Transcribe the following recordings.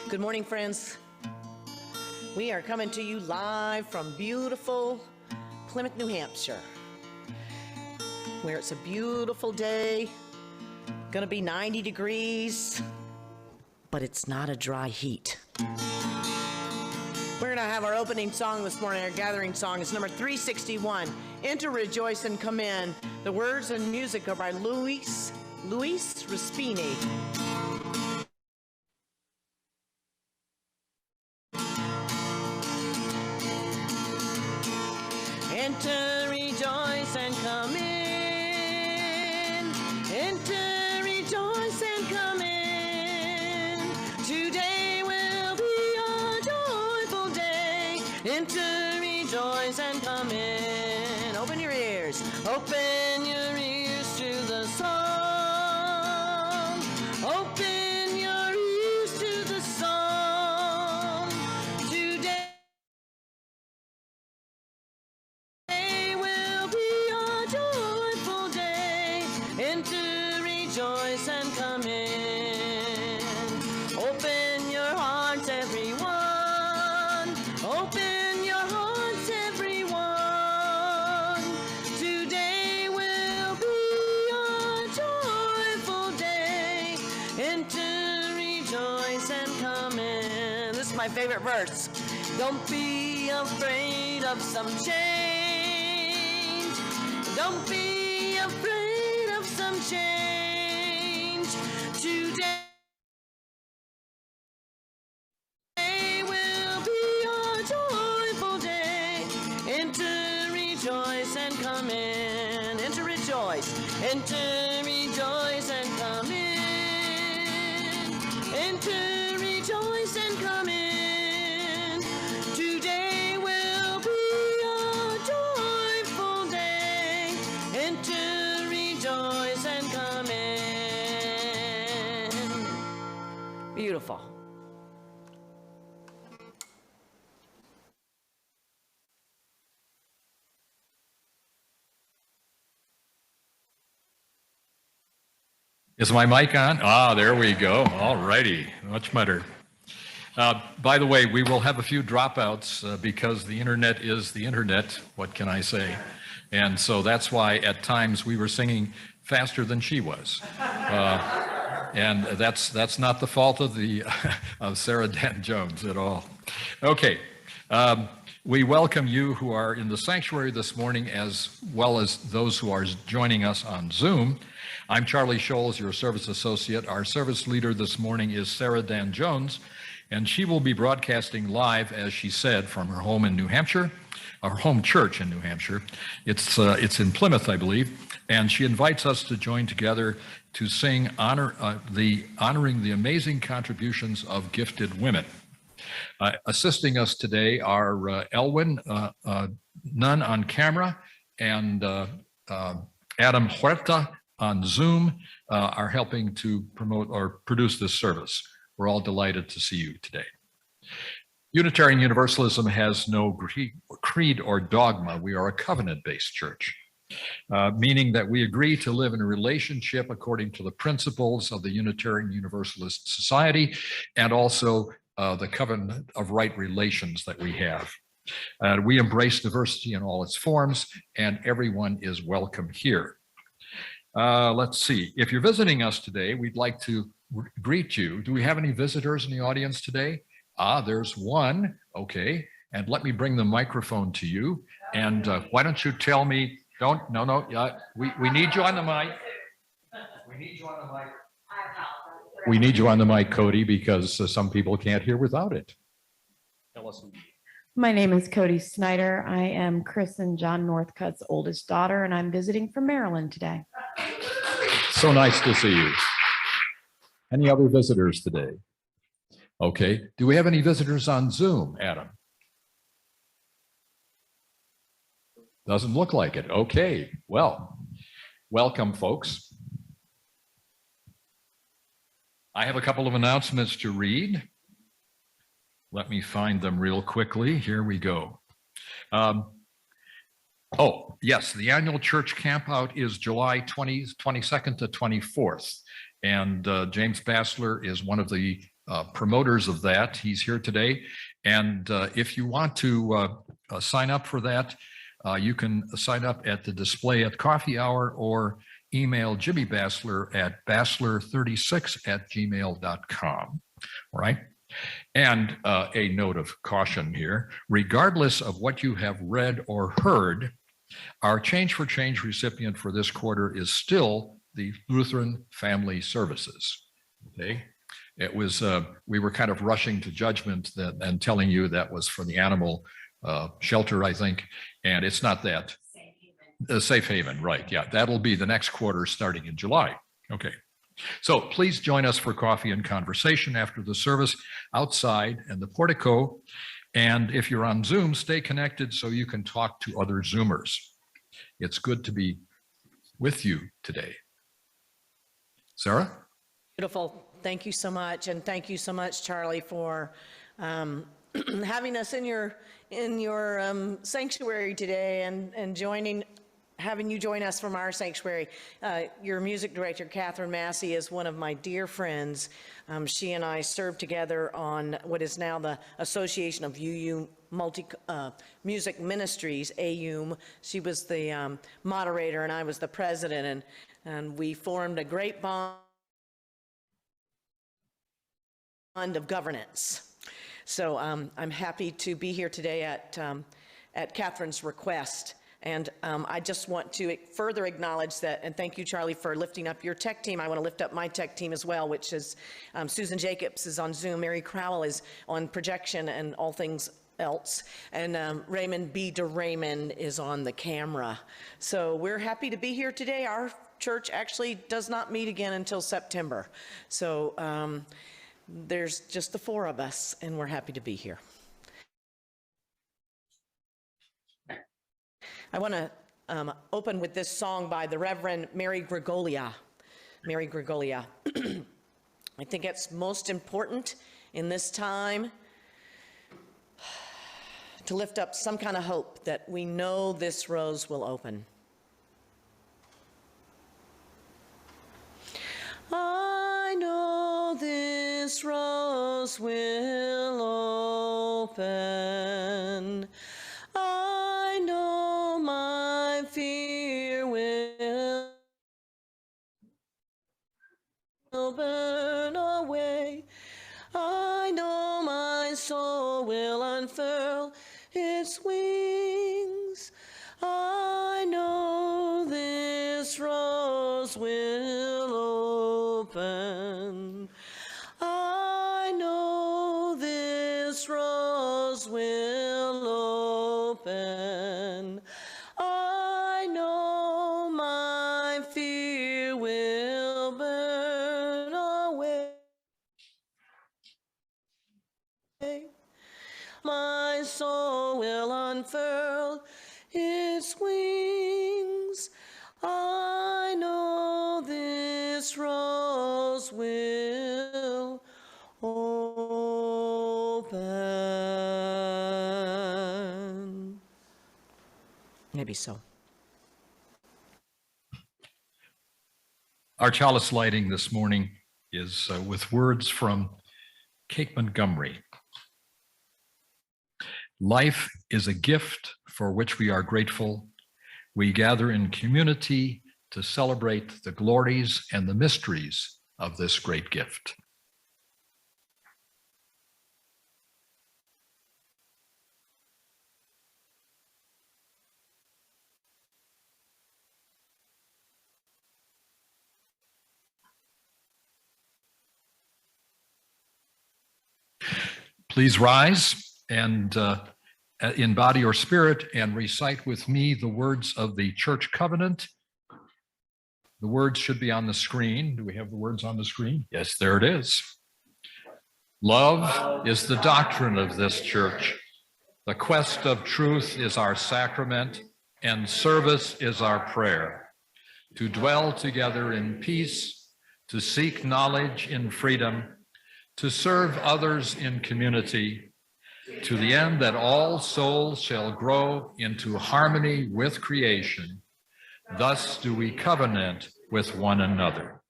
Good morning, friends. We are coming to you live from beautiful Plymouth, New Hampshire, where it's a beautiful day, gonna be 90 degrees, but it's not a dry heat. We're gonna have our opening song this morning. Our gathering song is number 361, Enter, Rejoice, and Come In. The words and music are by Luis Raspini. Enter, rejoice, and come in. Enter, rejoice, and come in. Today will be a joyful day. Enter, rejoice, and come in. Open your ears. Open your ears to the song. Open your ears to the song. Today will be a joyful day. Enter, rejoice, and come in. Open your hearts, everyone. Open your hearts, everyone. Today will be a joyful day. Enter, rejoice, and come in. This is my favorite verse. Don't be afraid of some change. Don't be afraid of some change. Today will be a joyful day. Enter, rejoice, and come in. Enter, rejoice. Enter, rejoice, and come in. Enter, rejoice, and come in. Today will be a joyful day. Enter, rejoice, and come in. Beautiful. Is my mic on? Ah, there we go. All righty, much better. By the way, we will have a few dropouts because the internet is the internet. What can I say? And so that's why at times we were singing faster than she was. And that's not the fault of of Sarah Dan Jones at all. Okay. We welcome you who are in the sanctuary this morning, as well as those who are joining us on Zoom. I'm Charlie Scholz, your service associate. Our service leader this morning is Sarah Dan Jones, and she will be broadcasting live, as she said, from her home in New Hampshire, our home church in New Hampshire. It's in Plymouth, I believe, and she invites us to join together to sing honoring the amazing contributions of gifted women. Assisting us today are Elwin, none on camera, and Adam Huerta on Zoom are helping to promote or produce this service. We're all delighted to see you today. Unitarian Universalism has no creed or dogma. We are a covenant-based church, meaning that we agree to live in a relationship according to the principles of the Unitarian Universalist Society and also the covenant of right relations that we have. We embrace diversity in all its forms, and everyone is welcome here. Let's see. If you're visiting us today, we'd like to greet you. Do we have any visitors in the audience today? Ah, there's one. Okay. And let me bring the microphone to you. And why don't you tell me, we need you on the mic. We need you on the mic. We need you on the mic, Cody, because some people can't hear without it. Tell us. My name is Cody Snyder. I am Chris and John Northcutt's oldest daughter, and I'm visiting from Maryland today. So nice to see you. Any other visitors today? Okay. Do we have any visitors on Zoom, Adam? Doesn't look like it. Okay. Well, welcome, folks. I have a couple of announcements to read. Let me find them real quickly. Here we go. Oh, yes, the annual church campout is July 22nd to 24th. And James Bassler is one of the promoters of that. He's here today. And if you want to sign up for that, you can sign up at the display at coffee hour or email Jimmy Bassler at bassler36@gmail.com. All right. And a note of caution here, regardless of what you have read or heard, our Change for Change recipient for this quarter is still the Lutheran Family Services. Okay. It was, we were kind of rushing to judgment and telling you that was for the animal shelter, I think, and it's not that. Safe Haven, right. Yeah, that'll be the next quarter starting in July. Okay. So please join us for coffee and conversation after the service outside in the portico. And if you're on Zoom, stay connected so you can talk to other Zoomers. It's good to be with you today. Sarah? Beautiful. Thank you so much. And thank you so much, Charlie, for having us in your sanctuary today and having you join us from our sanctuary. Your music director, Catherine Massey, is one of my dear friends. She and I served together on what is now the Association of UU Music Ministries, AUM. She was the moderator and I was the president, and we formed a great bond of governance. So I'm happy to be here today at Catherine's request. And I just want to further acknowledge that, and thank you, Charlie, for lifting up your tech team. I want to lift up my tech team as well, which is Susan Jacobs is on Zoom, Mary Crowell is on projection and all things else, and Raymond B. DeRaymond is on the camera. So we're happy to be here today. Our church actually does not meet again until September. So there's just the four of us, and we're happy to be here. I want to open with this song by the Reverend Mary Gregolia. Mary Gregolia. I think it's most important in this time to lift up some kind of hope that we know this rose will open. I know this rose will open. I know my fear will burn away. I know my soul will unfurl its wings. I know this rose will open. I know this rose will open. I know my fear will burn away. My soul will unfurl its wings. I know this rose will open. Maybe so. Our chalice lighting this morning is with words from Kate Montgomery. Life is a gift for which we are grateful. We gather in community to celebrate the glories and the mysteries of this great gift. Please rise and in body or spirit and recite with me the words of the church covenant. The words should be on the screen. Do we have the words on the screen? Yes, there it is. Love is the doctrine of this church. The quest of truth is our sacrament, and service is our prayer. To dwell together in peace, to seek knowledge in freedom, to serve others in community, to the end that all souls shall grow into harmony with creation. Thus do we covenant with one another.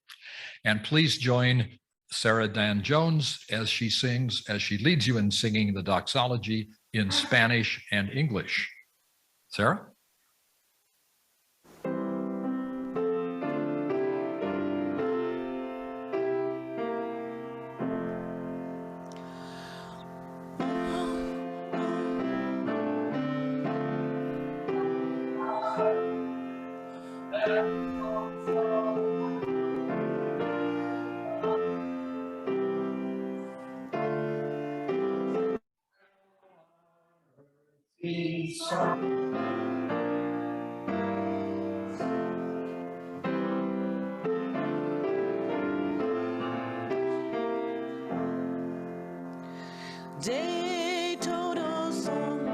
And please join Sarah Dan Jones as she leads you in singing the doxology in Spanish and English. Sarah? De todos somos.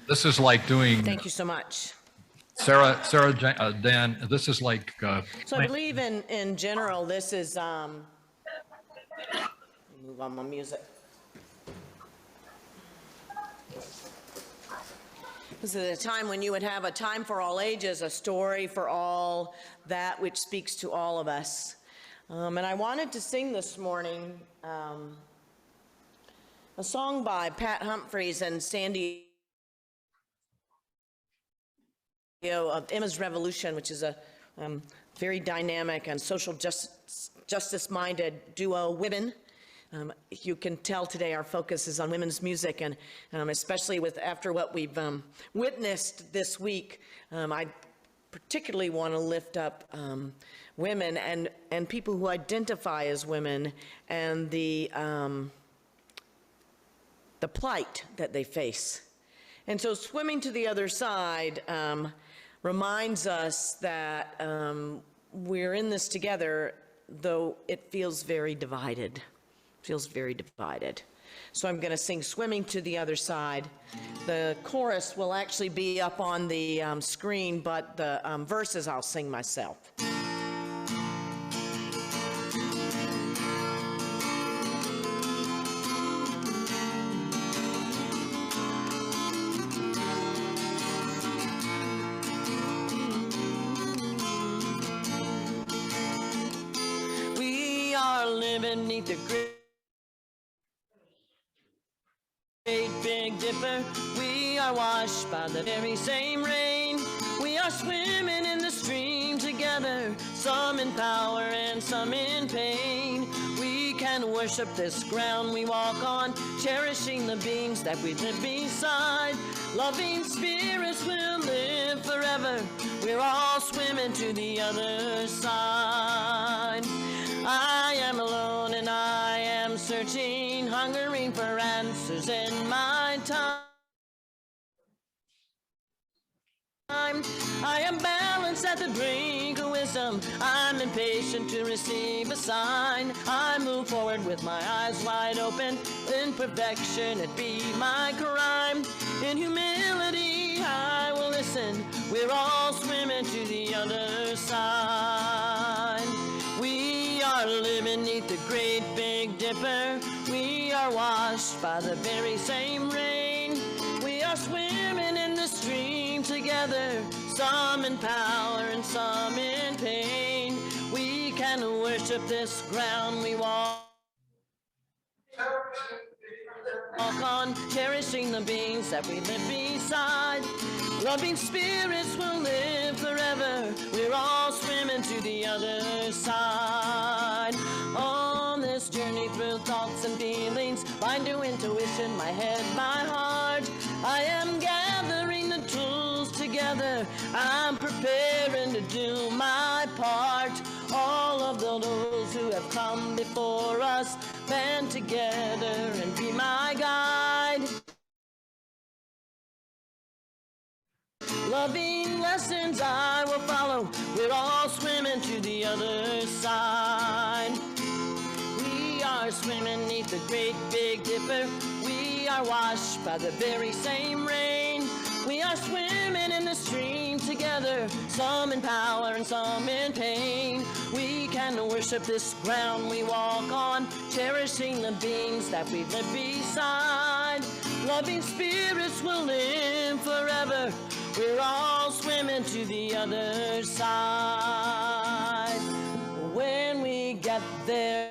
This is like doing, Thank you so much. Sarah, Dan, this is like, So I believe in general, this is, move on my music. This is a time when you would have a time for all ages, a story for all that which speaks to all of us. And I wanted to sing this morning a song by Pat Humphreys and Sandy of Emma's Revolution, which is a very dynamic and social justice-minded duo women. You can tell today our focus is on women's music, and especially after what we've witnessed this week, I particularly want to lift up women and people who identify as women and the plight that they face. And so Swimming to the Other Side reminds us that we're in this together, though it feels very divided. So I'm going to sing Swimming to the Other Side. The chorus will actually be up on the screen, but the verses I'll sing myself. We are living beneath the great Big Dipper. We are washed by the very same rain. We are swimming in the stream together, some in power and some in pain. We can worship this ground we walk on, cherishing the beings that we live beside. Loving spirits will live forever. We're all swimming to the other side. I am alone and I am searching, hungering for answers in my time. I am balanced at the brink of wisdom. I'm impatient to receive a sign. I move forward with my eyes wide open. In perfection, it be my crime. In humility, I will listen. We're all swimming to the other side. We are living beneath the great Big Dipper. We are washed by the very same rain. We are swimming in the stream together, some in power and some in pain. We can worship this ground we walk on, cherishing the beings that we live beside. Loving spirits will live forever. We're all swimming to the other side. On this journey through thoughts and feelings, mind to intuition, my head, my heart, I am gathering the tools together. I'm preparing to do my part. All of those who have come before us, band together and be my guide. Loving, loving lessons I will follow. We're all swimming to the other side. are swimming neath the great big dipper. We are washed by the very same rain. We are swimming in the stream together, some in power and some in pain. We can worship this ground we walk on, cherishing the beings that we live beside. Loving spirits will live forever. We're all swimming to the other side. When we get there,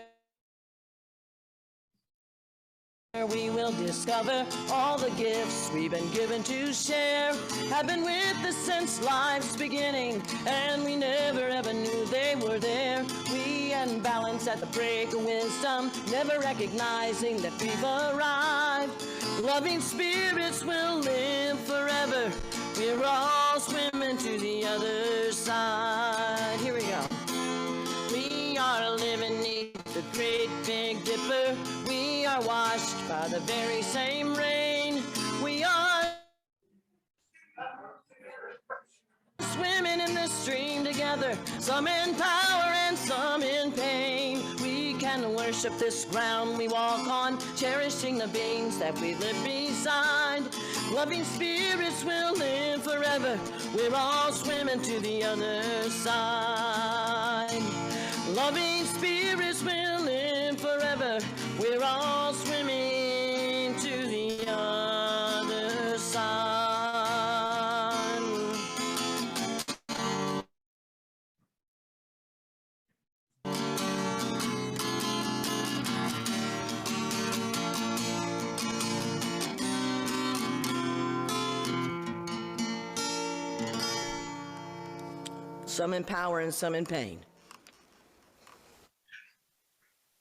we will discover all the gifts we've been given to share have been with us since life's beginning, and we never ever knew they were there. We unbalance at the break of wisdom, never recognizing that we've arrived. Loving spirits will live forever. We're all swimming to the other side. Here we go. We are living neath the great big dipper. We are washed by the very same rain. We are swimming in the stream together, some in power and some in pain. We can worship this ground we walk on, cherishing the beings that we live beside. Loving spirits will live forever. We're all swimming to the other side. Loving spirits will live forever. We're all swimming to the other side. Some in power and some in pain.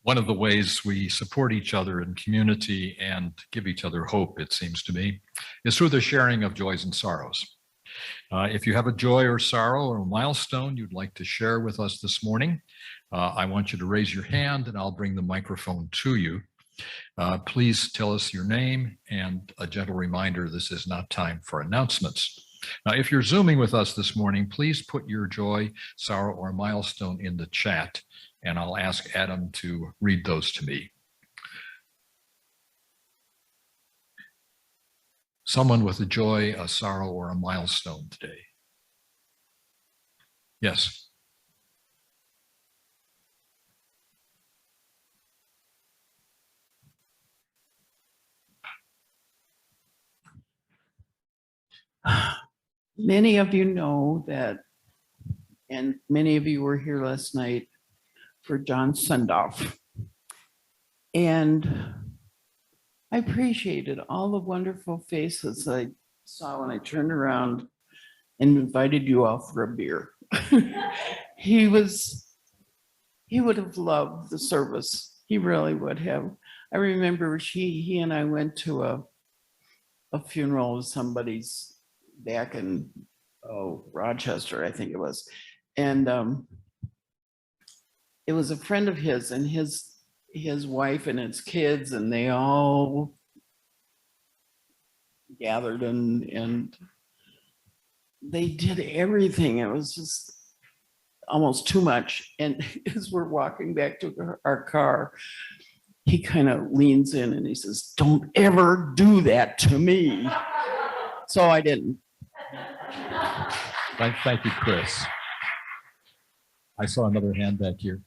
One of the ways we support each other in community and give each other hope, it seems to me, is through the sharing of joys and sorrows. If you have a joy or sorrow or a milestone you'd like to share with us this morning, I want you to raise your hand and I'll bring the microphone to you. Please tell us your name, and a gentle reminder, this is not time for announcements. Now, if you're Zooming with us this morning, please put your joy, sorrow, or milestone in the chat, and I'll ask Adam to read those to me. Someone with a joy, a sorrow, or a milestone today. Yes. Many of you know that, and many of you were here last night for John Sundoff. And I appreciated all the wonderful faces I saw when I turned around and invited you all for a beer. He would have loved the service. He really would have. I remember he and I went to a funeral of somebody's back in Rochester, I think it was. And it was a friend of his and his wife and his kids, and they all gathered and they did everything. It was just almost too much. And as we're walking back to our car, he kind of leans in and he says, "Don't ever do that to me." So I didn't. Thank you, Chris. I saw another hand back here.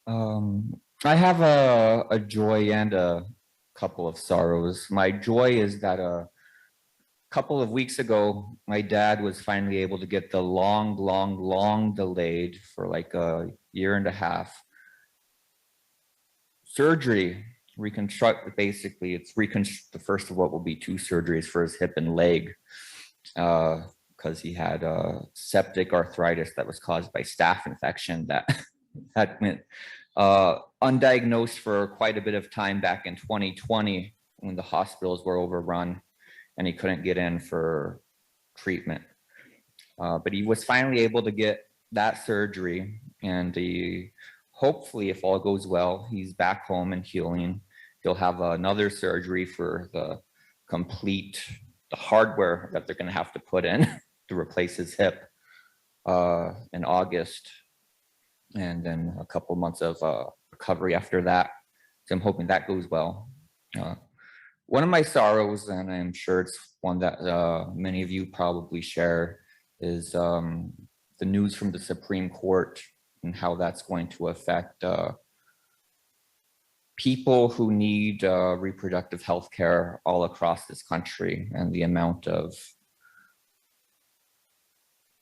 I have a joy and a couple of sorrows. My joy is that a couple of weeks ago, my dad was finally able to get the long delayed for like a year and a half surgery. Basically it's the first of what will be 2 surgeries for his hip and leg, because he had a septic arthritis that was caused by staph infection that went undiagnosed for quite a bit of time back in 2020 when the hospitals were overrun and he couldn't get in for treatment. But he was finally able to get that surgery, and hopefully, if all goes well, he's back home and healing. He'll have another surgery for the hardware that they're going to have to put in to replace his hip. in August, and then a couple months of recovery after that. So I'm hoping that goes well. One of my sorrows, and I'm sure it's one that many of you probably share, is the news from the Supreme Court and how that's going to affect people who need reproductive health care all across this country, and the amount of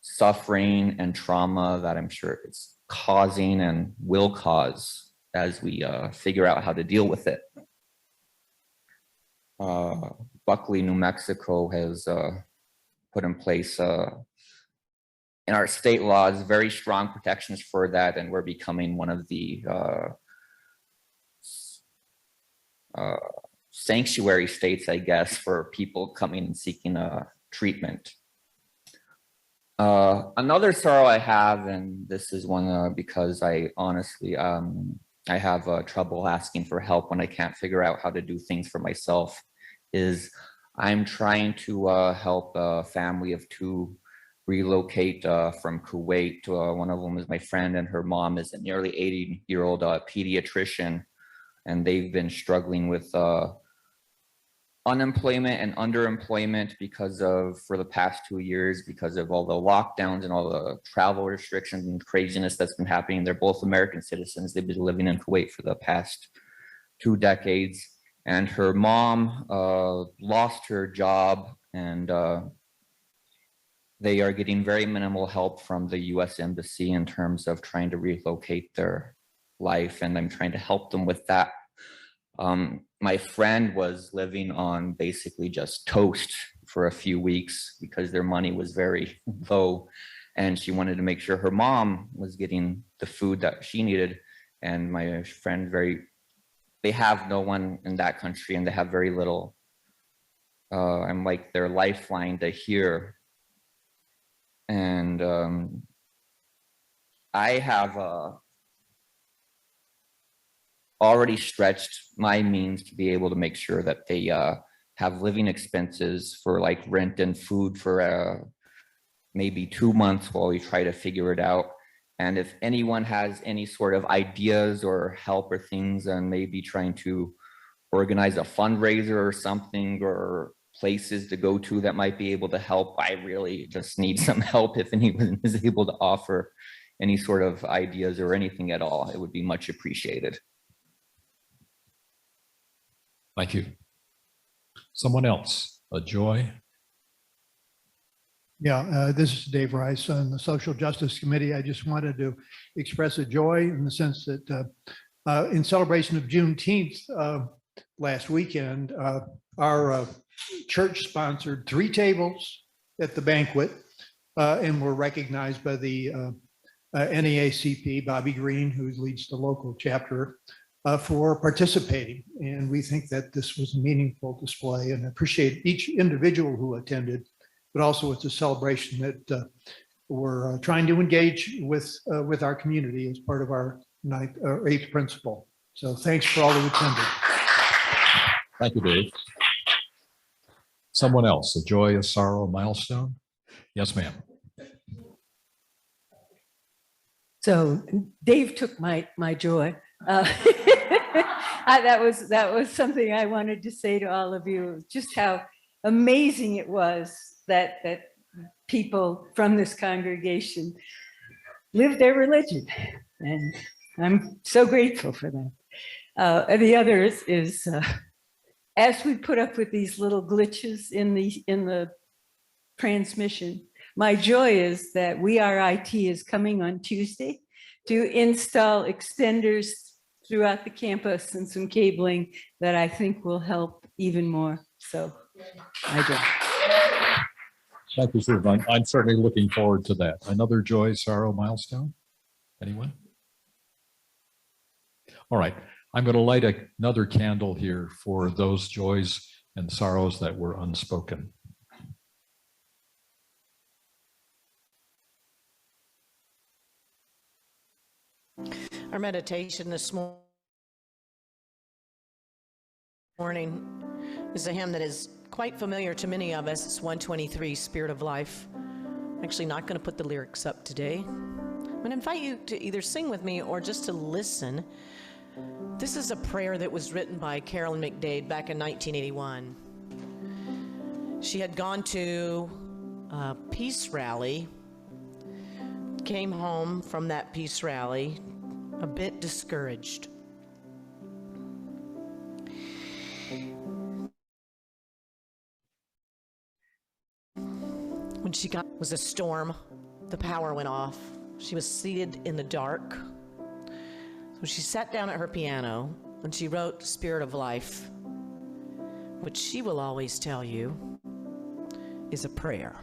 suffering and trauma that I'm sure it's causing and will cause as we figure out how to deal with it. Buckley, New Mexico has put in place in our state laws very strong protections for that, and we're becoming one of the sanctuary states, I guess, for people coming and seeking treatment. Another sorrow I have, and this is one because I honestly, I have trouble asking for help when I can't figure out how to do things for myself, is I'm trying to help a family of two relocate from Kuwait. One of them is my friend, and her mom is a nearly 80-year-old pediatrician, and they've been struggling with unemployment and underemployment because of, for the past 2 years, because of all the lockdowns and all the travel restrictions and craziness that's been happening. They're both American citizens. They've been living in Kuwait for the past 2 decades. And her mom lost her job, and they are getting very minimal help from the US Embassy in terms of trying to relocate their life. And I'm trying to help them with that. My friend was living on basically just toast for a few weeks because their money was very low, and she wanted to make sure her mom was getting the food that she needed. And my friend, they have no one in that country, and they have very little. I'm like their lifeline to here. And I have already stretched my means to be able to make sure that they have living expenses for like rent and food for maybe 2 months while we try to figure it out. And if anyone has any sort of ideas or help or things, and maybe trying to organize a fundraiser or something, or places to go to that might be able to help, I really just need some help. If anyone is able to offer any sort of ideas or anything at all, it would be much appreciated. Thank you. Someone else, a joy? Yeah, this is Dave Rice on the Social Justice Committee. I just wanted to express a joy in the sense that in celebration of Juneteenth last weekend, our church sponsored 3 tables at the banquet and were recognized by the NAACP, Bobby Green, who leads the local chapter, for participating. And we think that this was a meaningful display, and appreciate each individual who attended, but also it's a celebration that we're trying to engage with our community as part of our 8th principle. So thanks for all who attended. Thank you, Dave. Someone else, a joy, a sorrow, a milestone? Yes, ma'am. So Dave took my joy. That was something I wanted to say to all of you, just how amazing it was that people from this congregation live their religion, and I'm so grateful for that. And the other is as we put up with these little glitches in the transmission, my joy is that We Are IT is coming on Tuesday to install extenders throughout the campus and some cabling that I think will help even more. So I do. Thank you, Susan. I'm certainly looking forward to that. Another joy, sorrow, milestone? Anyone? All right. I'm going to light another candle here for those joys and sorrows that were unspoken. Our meditation this morning is a hymn that is quite familiar to many of us. It's 123, Spirit of Life. Actually, not going to put the lyrics up today. I'm going to invite you to either sing with me or just to listen. This is a prayer that was written by Carolyn McDade back in 1981. She had gone to a peace rally, came home from that peace rally a bit discouraged. When she got, it was a storm, the power went off. She was seated in the dark. So she sat down at her piano and she wrote Spirit of Life, which she will always tell you is a prayer.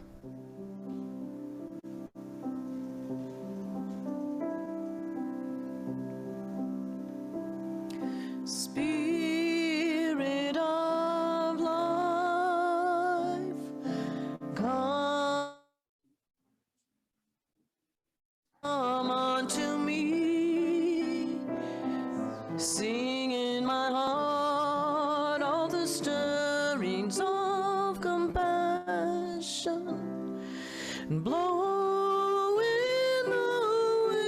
Spirit of life, come unto me, sing in my heart all the stirrings of compassion, and blow in the wind,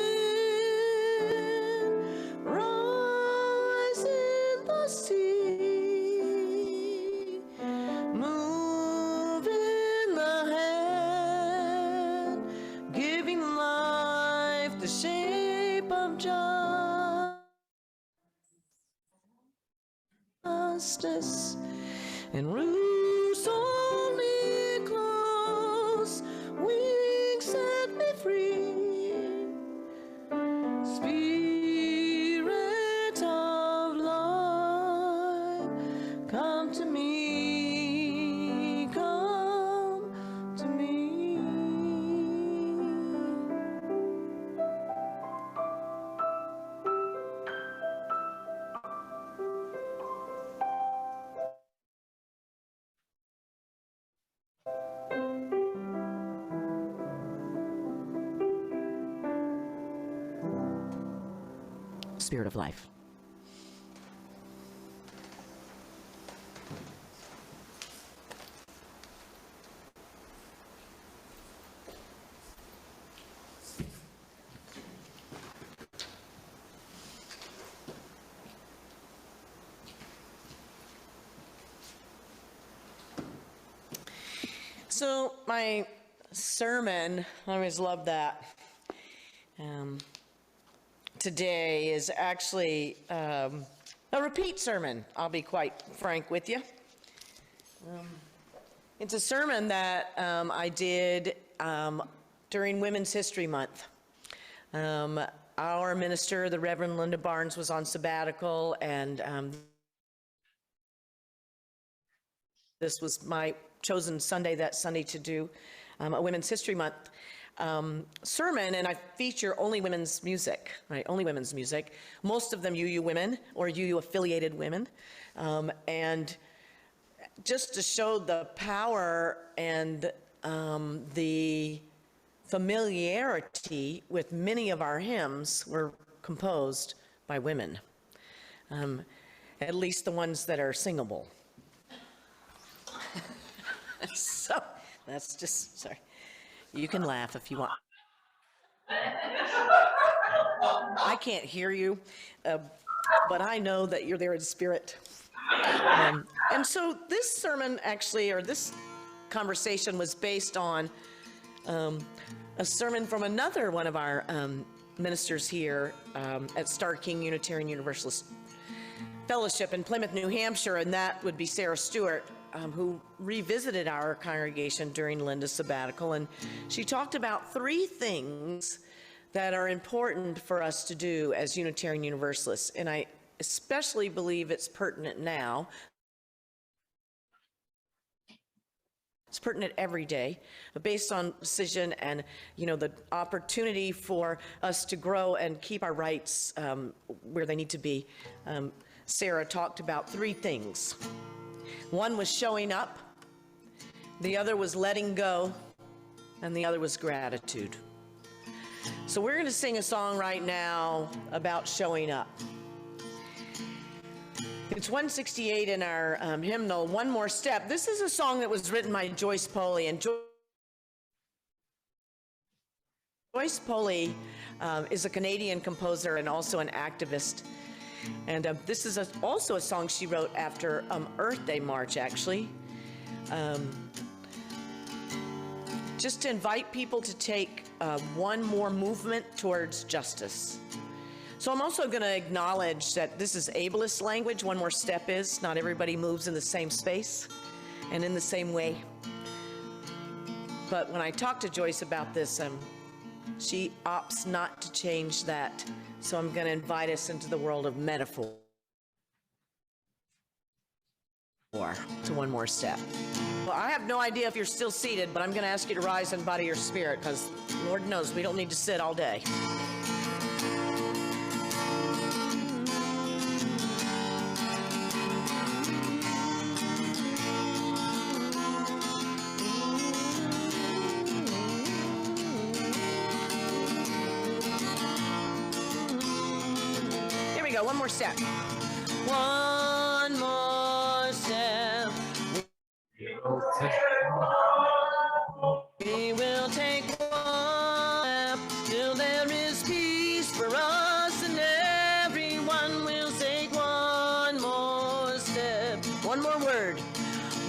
rise in the sea, move in the hand, giving life the shape of justice, and roots hold me close, wings set me free. Spirit of life, come to me, come to me. Spirit of life. So my sermon, I always love that. Today is actually a repeat sermon, I'll be quite frank with you. It's a sermon that I did during Women's History Month. Our minister, the Reverend Linda Barnes, was on sabbatical, and this was my chosen Sunday, that Sunday, to do a Women's History Month sermon, and I feature only women's music, right? Only women's music. Most of them UU women or UU affiliated women, and just to show the power and the familiarity with many of our hymns were composed by women, at least the ones that are singable. So that's just, sorry. You can laugh if you want. I can't hear you, but I know that you're there in spirit. And so this sermon actually, or this conversation, was based on a sermon from another one of our ministers here at Star King Unitarian Universalist Fellowship in Plymouth, New Hampshire, and that would be Sarah Stewart, who revisited our congregation during Linda's sabbatical, and she talked about 3 things that are important for us to do as Unitarian Universalists, and I especially believe it's pertinent now. It's pertinent every day, but based on decision and, you know, the opportunity for us to grow and keep our rights where they need to be. Sarah talked about 3 things. One was showing up, the other was letting go, and the other was gratitude. So we're going to sing a song right now about showing up. It's 168 in our hymnal, One More Step. This is a song that was written by Joyce Poley, and Joyce Poley is a Canadian composer and also an activist. And this is also a song she wrote after Earth Day March, actually. Just to invite people to take one more movement towards justice. So I'm also going to acknowledge that this is ableist language. One more step is not everybody moves in the same space and in the same way. But when I talk to Joyce about this, she opts not to change that. So I'm going to invite us into the world of metaphor. To one more step. Well, I have no idea if you're still seated, but I'm going to ask you to rise and body your spirit, because Lord knows we don't need to sit all day. Here we go, one more step. One more step. We will take one step till there is peace for us, and everyone will take one more step. One more word.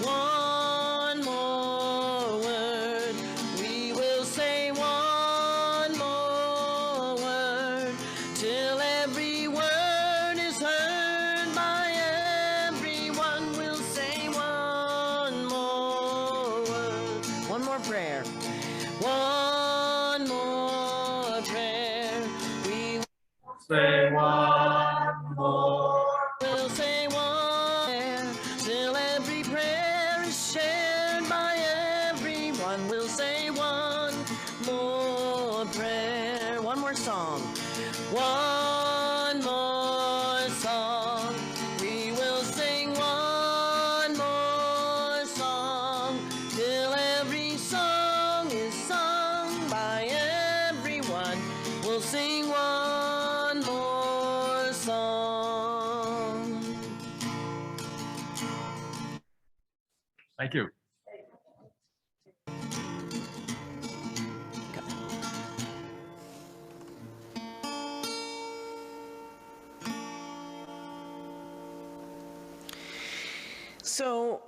One more word. We will say one more word till every word is heard by everyone. We'll say one more word. One more prayer. One more prayer. We Say one more. will say one prayer till every prayer is shared by everyone. We'll say one more prayer. One more song. One more song. We will sing one more song till every song is sung by everyone. We'll sing one more song. Thank you. So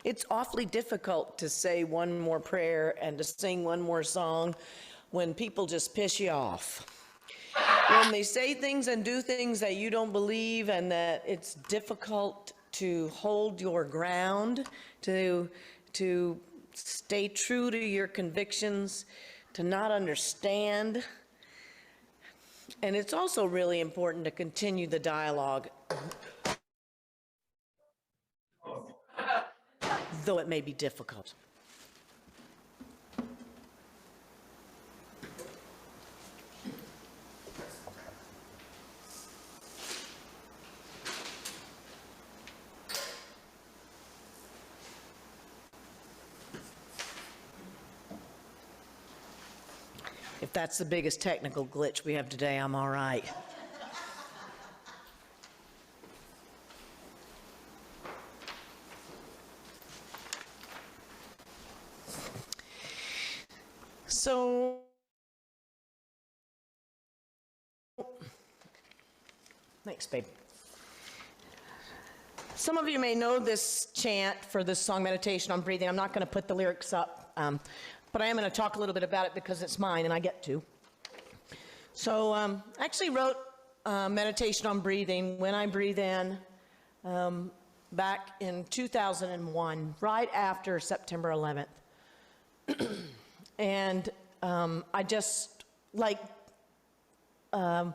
it's awfully difficult to say one more prayer and to sing one more song when people just piss you off. When they say things and do things that you don't believe, and that it's difficult to hold your ground, to stay true to your convictions, to not understand. And it's also really important to continue the dialogue, though it may be difficult. If that's the biggest technical glitch we have today, I'm all right. So, thanks, babe. Some of you may know this chant for this song, Meditation on Breathing. I'm not going to put the lyrics up, but I am going to talk a little bit about it because it's mine and I get to. So I actually wrote Meditation on Breathing, When I Breathe In, back in 2001, right after September 11th. And I just, like Carolyn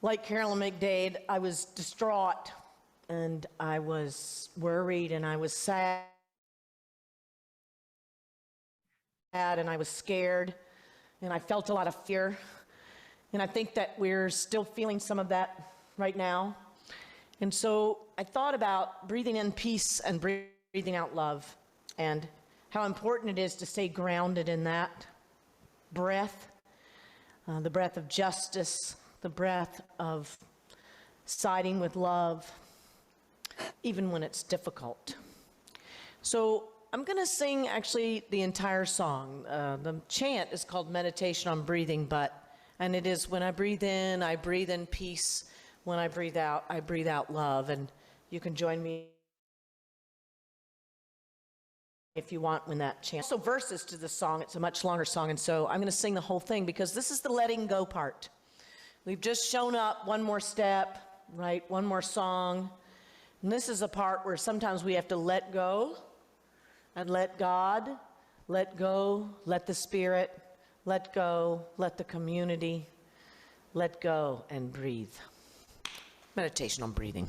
McDade, I was distraught, and I was worried, and I was sad, and I was scared, and I felt a lot of fear. And I think that we're still feeling some of that right now. And so I thought about breathing in peace and breathing out love, and how important it is to stay grounded in that breath, the breath of justice, the breath of siding with love, even when it's difficult. So I'm going to sing actually the entire song. The chant is called Meditation on Breathing, and it is, when I breathe in peace. When I breathe out love. And you can join me if you want when that chant. Also verses to the song. It's a much longer song, and so I'm going to sing the whole thing because this is the letting go part. We've just shown up one more step, right? One more song. And this is a part where sometimes we have to let go and let God, let go, let the Spirit, let go, let the community, let go and breathe. Meditation on breathing.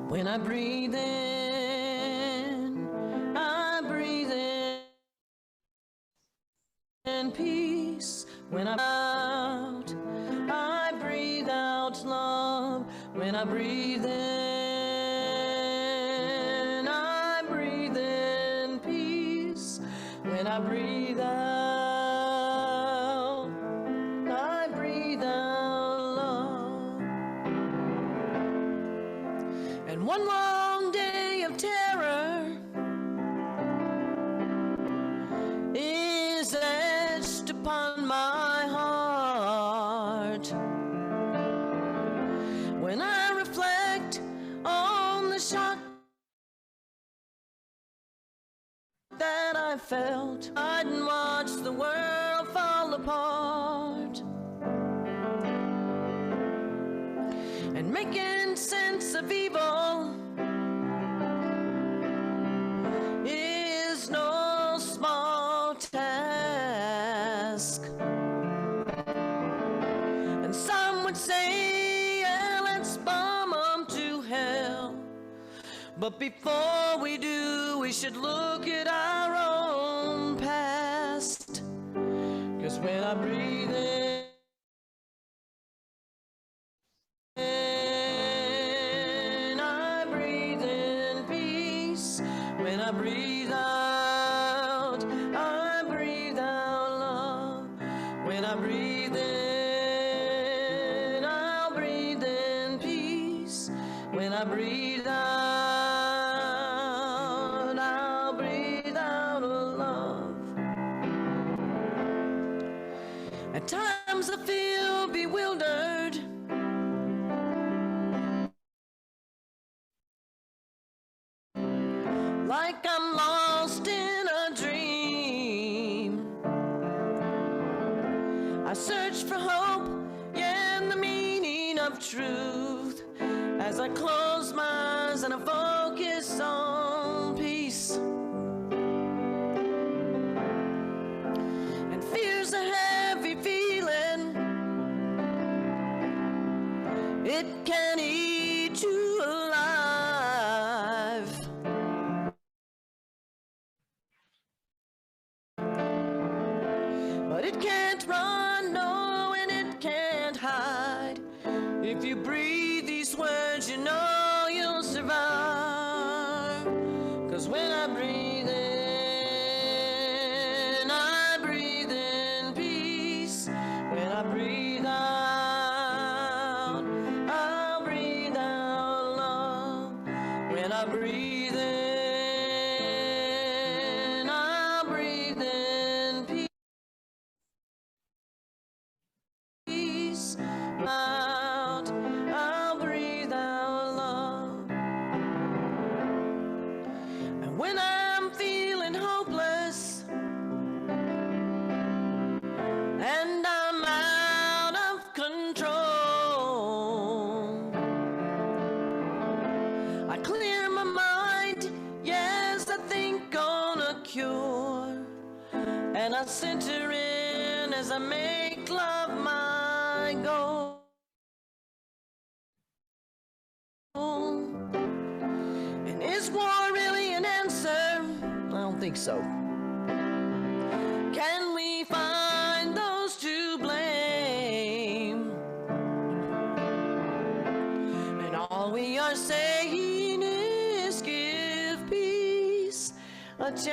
When I breathe in peace. When I breathe out love. When I breathe in peace. When I breathe out love. And one long day of terror is etched upon my heart. When I reflect on the shock that I felt, I'd watch the world fall apart. And making sense of evil is no small task. And some would say, yeah, let's bomb them to hell. But before we do, we should look at our own past. 'Cause when I breathe in, I breathe in peace. When I breathe out love. When I breathe in, I'll breathe in peace. When I breathe out, I'll breathe out love. At times I feel bewildered, like I'm lost in a dream. I search for hope, yeah, and the meaning of truth, as I close my eyes and I focus on peace. And fear's a heavy feeling, it can eat you alive. But it can't run, no, and it can't hide. If you breathe these words, you know you'll survive. 'Cause when I breathe in peace. When I breathe out, I'll breathe out love. When I breathe in, I'll breathe in peace. Out, I'll breathe out love. And when I'm feeling hopeless and I'm out of control, I clear my mind, yes, I think on a cure. And I center in as I make love my goal. think so. Can we find those to blame? And all we are saying is give peace a chance.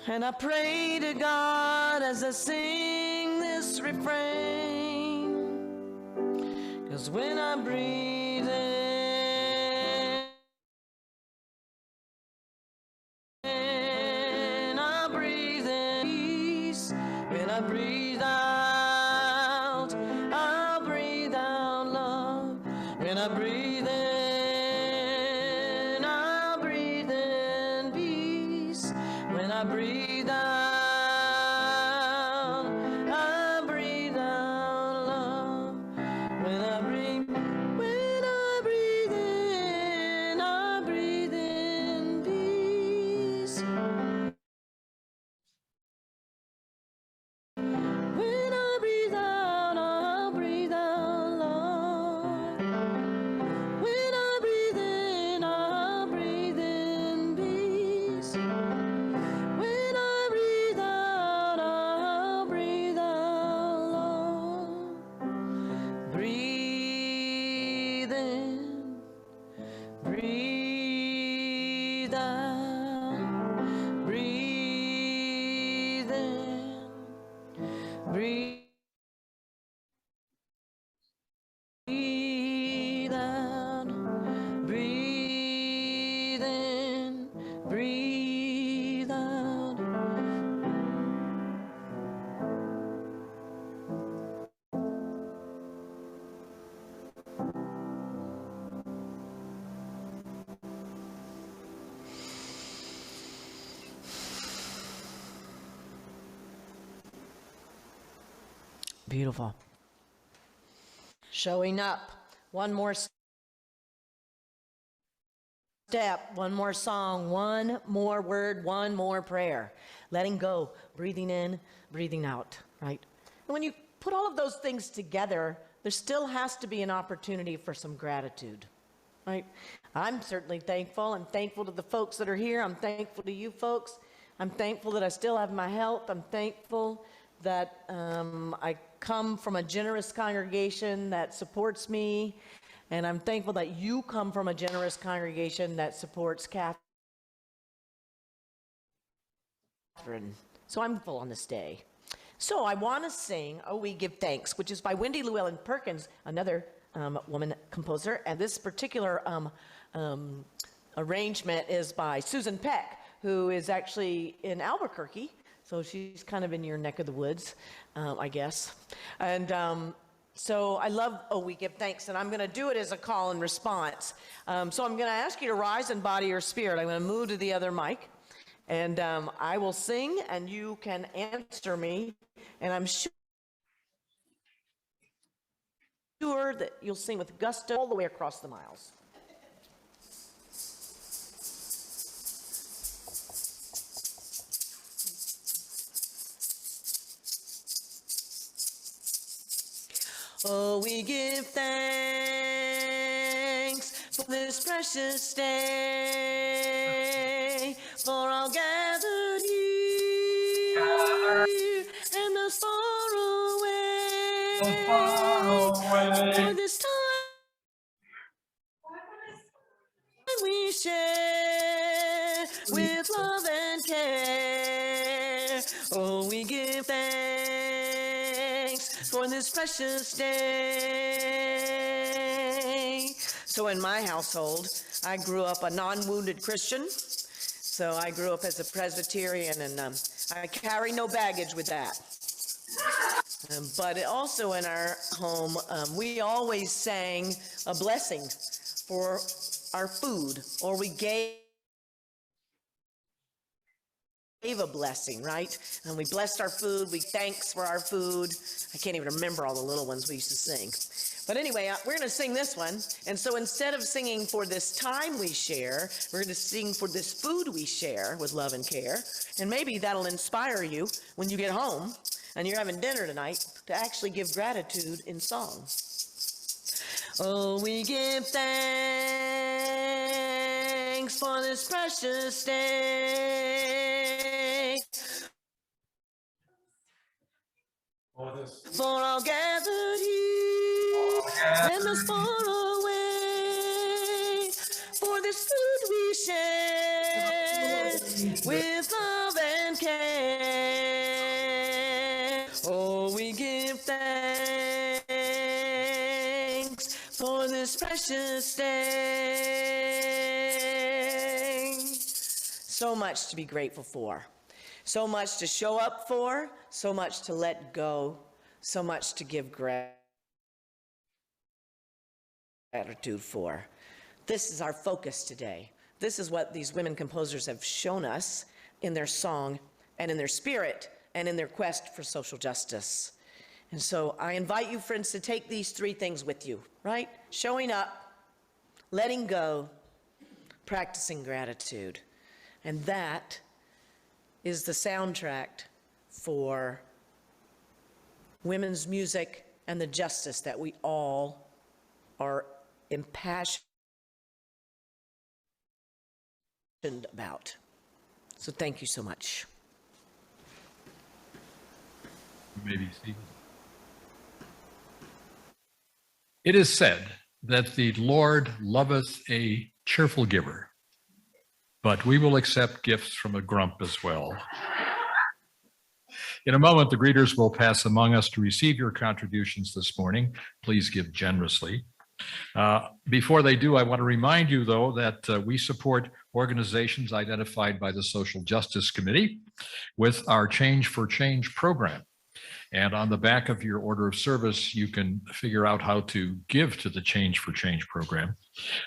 And I pray to God as I sing this refrain, 'cause when I breathe in, I breathe in peace. When I breathe out, I'll breathe out love. When I breathe in, I'll breathe in peace. When I breathe out, I breathe out love. When I breathe in, I breathe in peace. When I breathe out, I'll breathe out love. When I breathe in, I'll breathe in peace. When I breathe out, I'll breathe out love. Breathe in, breathe out, breathe in, breathe out, breathe in, breathe out. Beautiful. Showing up. One more step, one more song, one more word, one more prayer. Letting go, breathing in, breathing out, right? And when you put all of those things together, there still has to be an opportunity for some gratitude, right? I'm certainly thankful. I'm thankful to the folks that are here. I'm thankful to you folks. I'm thankful that I still have my health. I'm thankful that I come from a generous congregation that supports me. And I'm thankful that you come from a generous congregation that supports Catherine. So I'm full on this day. So I want to sing Oh We Give Thanks, which is by Wendy Llewellyn Perkins, another woman composer. And this particular arrangement is by Susan Peck, who is actually in Albuquerque. So she's kind of in your neck of the woods, I guess. And so I love Oh We Give Thanks, and I'm going to do it as a call and response. So I'm going to ask you to rise in body or spirit. I'm going to move to the other mic, and I will sing, and you can answer me. And I'm sure that you'll sing with gusto all the way across the miles. Oh, we give thanks for this precious day, for all gathered here, and those far away, for this time we share with love and care. Oh, we give thanks for this precious day. So in my household, I grew up a non-wounded Christian. So I grew up as a Presbyterian, and I carry no baggage with that. But also in our home, we always sang a blessing for our food, or we gave a blessing, right? And we blessed our food, we thanks for our food. I can't even remember all the little ones we used to sing. But anyway, we're going to sing this one. And so instead of singing for this time we share, we're going to sing for this food we share with love and care. And maybe that'll inspire you when you get home and you're having dinner tonight to actually give gratitude in song. Oh, we give thanks thanks for this precious day. For all gathered here and those far away, for this food we share with love and care. Oh, we give thanks for this precious day. So much to be grateful for. So much to show up for, so much to let go, so much to give gratitude for. This is our focus today. This is what these women composers have shown us in their song and in their spirit and in their quest for social justice. And so I invite you, friends, to take these three things with you, right? Showing up, letting go, practicing gratitude. And that is the soundtrack for women's music and the justice that we all are impassioned about. So thank you so much. Maybe Steve. It is said that the Lord loveth a cheerful giver, but we will accept gifts from a grump as well. In a moment, the greeters will pass among us to receive your contributions this morning. Please give generously. Before they do, I want to remind you, though, that we support organizations identified by the Social Justice Committee with our Change for Change program. And on the back of your order of service, you can figure out how to give to the Change for Change program.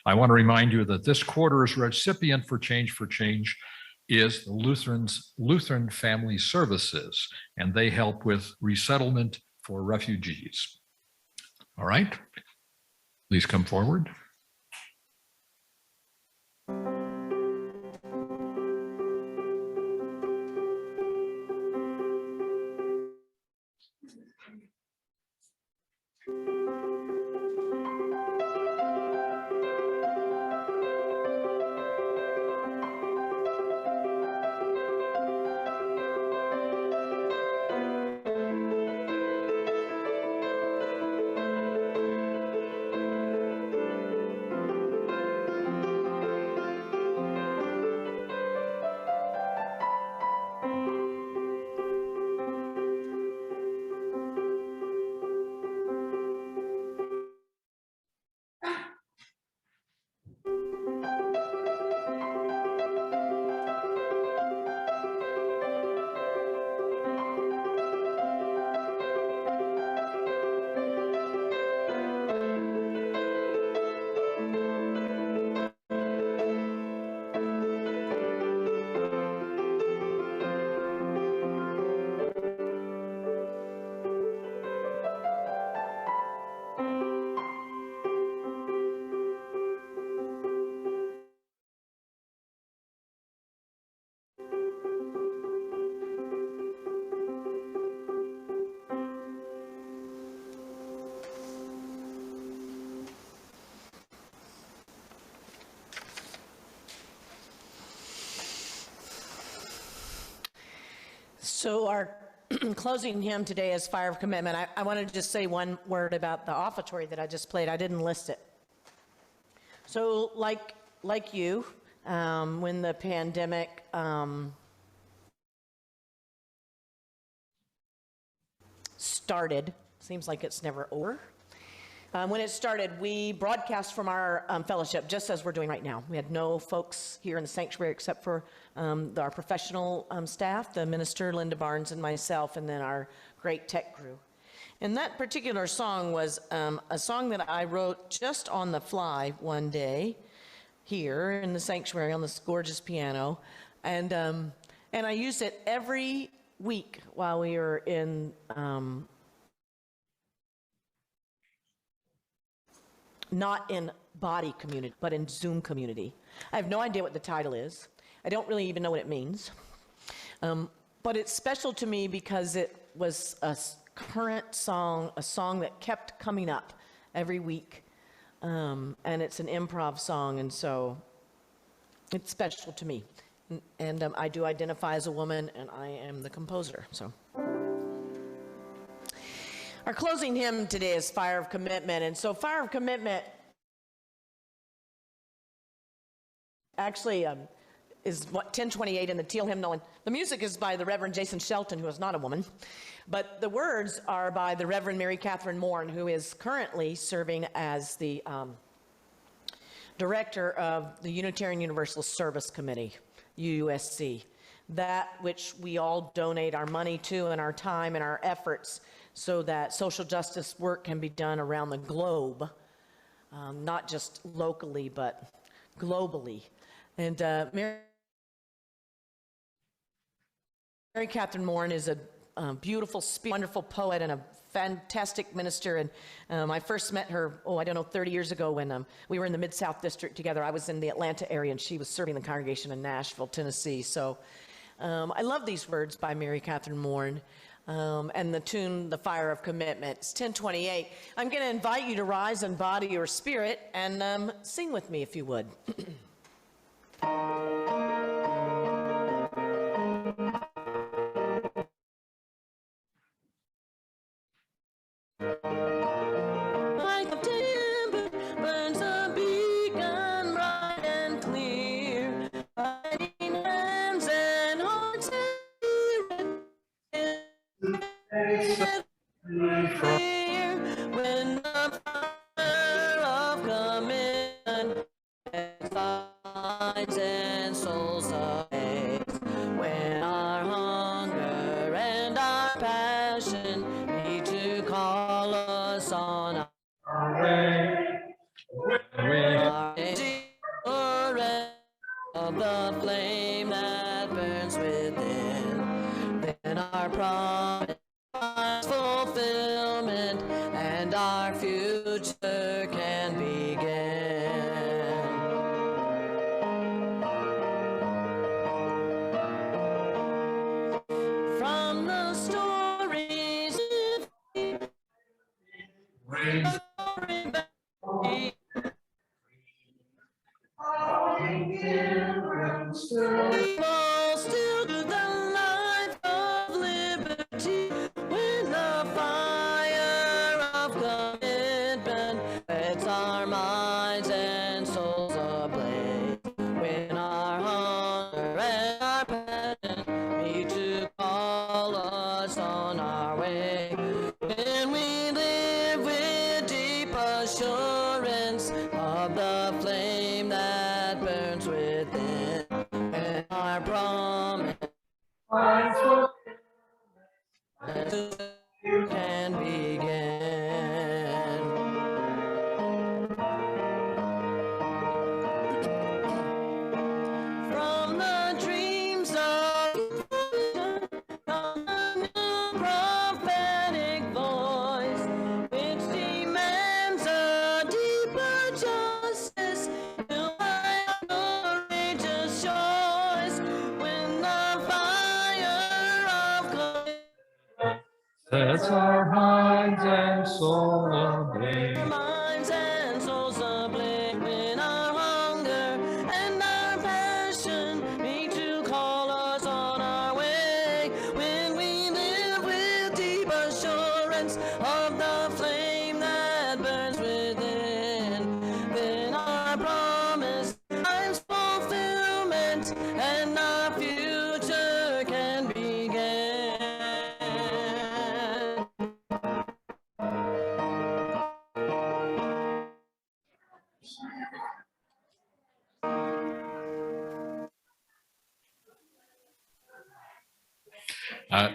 I want to remind you that this quarter's recipient for Change is the Lutheran Family Services, and they help with resettlement for refugees. All right, please come forward. So our closing hymn today is Fire of Commitment. I wanted to just say one word about the offertory that I just played. I didn't list it. So like you, when the pandemic started, seems like it's never over. When it started, we broadcast from our fellowship, just as we're doing right now. We had no folks here in the sanctuary except for our professional staff, the minister, Linda Barnes, and myself, and then our great tech crew. And that particular song was a song that I wrote just on the fly one day here in the sanctuary on this gorgeous piano. And I used it every week while we were in not in body community, but in Zoom community. I have no idea what the title is. I don't really even know what it means. But it's special to me because it was a current song, a song that kept coming up every week. And it's an improv song, and so It's special to me. And I do identify as a woman, and I am the composer, so. Our closing hymn today is Fire of Commitment. And so Fire of Commitment actually is what 1028 in the Teal hymnal. And the music is by the Reverend Jason Shelton, who is not a woman. But the words are by the Reverend Mary Catherine Morin, who is currently serving as the director of the Unitarian Universalist Service Committee, UUSC, that which we all donate our money to and our time and our efforts so that social justice work can be done around the globe, not just locally, but globally. And Mary Catherine Morin is a beautiful, wonderful poet and a fantastic minister. And I first met her, 30 years ago when we were in the Mid-South District together. I was in the Atlanta area and she was serving the congregation in Nashville, Tennessee. So I love these words by Mary Catherine Morin. And the tune, The Fire of Commitment. It's 1028. I'm going to invite you to rise in body or spirit and sing with me if you would. Like a timber burns a beacon bright and clear, lighting hands and hearts and when the fire of commitment minds and souls ablaze, when our hunger and our passion need to call us on our way, our endurance of the flame that burns within, then our promise fulfillment and our future can begin. From the stories still to the life of liberty, when the fire of commitment sets our minds and souls ablaze, when our hunger and our passion need to call us on our way, when we live with deep assurance of the flame that burns within, and our promise can begin. From the dreams of the new prophetic voice, which demands a deeper justice, to my courageous choice, when the fire of Sets our minds and soul ablaze. minds and souls ablaze, when our hunger and our passion need to call us on our way, when we live with deep assurance of the flame that burns within, then our promise finds fulfillment and our future can begin.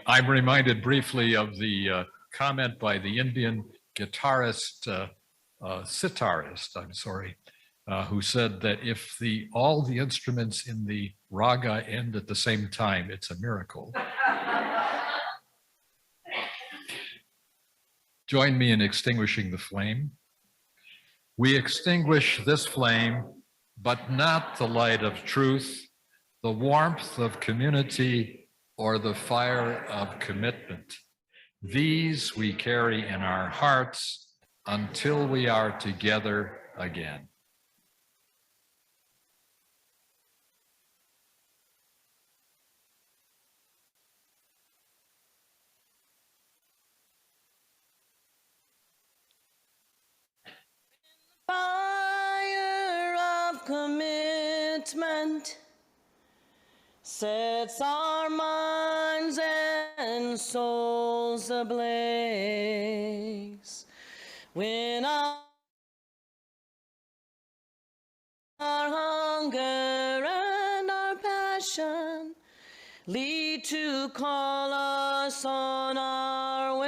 I'm reminded briefly of the comment by the Indian guitarist, sitarist, who said that if all the instruments in the raga end at the same time, it's a miracle. Join me in extinguishing the flame. We extinguish this flame, but not the light of truth, the warmth of community, or the fire of commitment. These we carry in our hearts until we are together again. of commitment sets our minds and souls ablaze. When our hunger and our passion lead to call us on our way.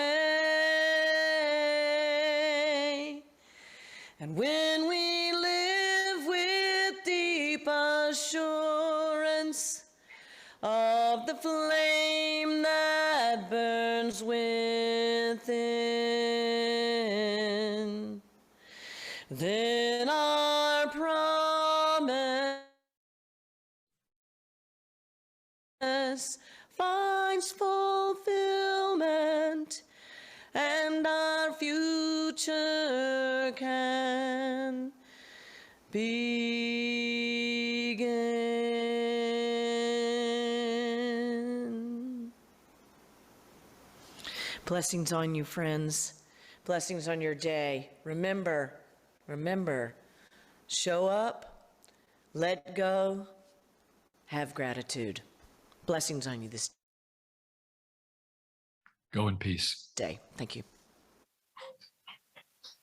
And when we live with deep assurance of the flame that burns within, then our promise finds fulfillment, and our future can begin. Blessings on you, friends. Blessings on your day. Remember, show up, let go, have gratitude. Blessings on you this Go in peace. day. Thank you.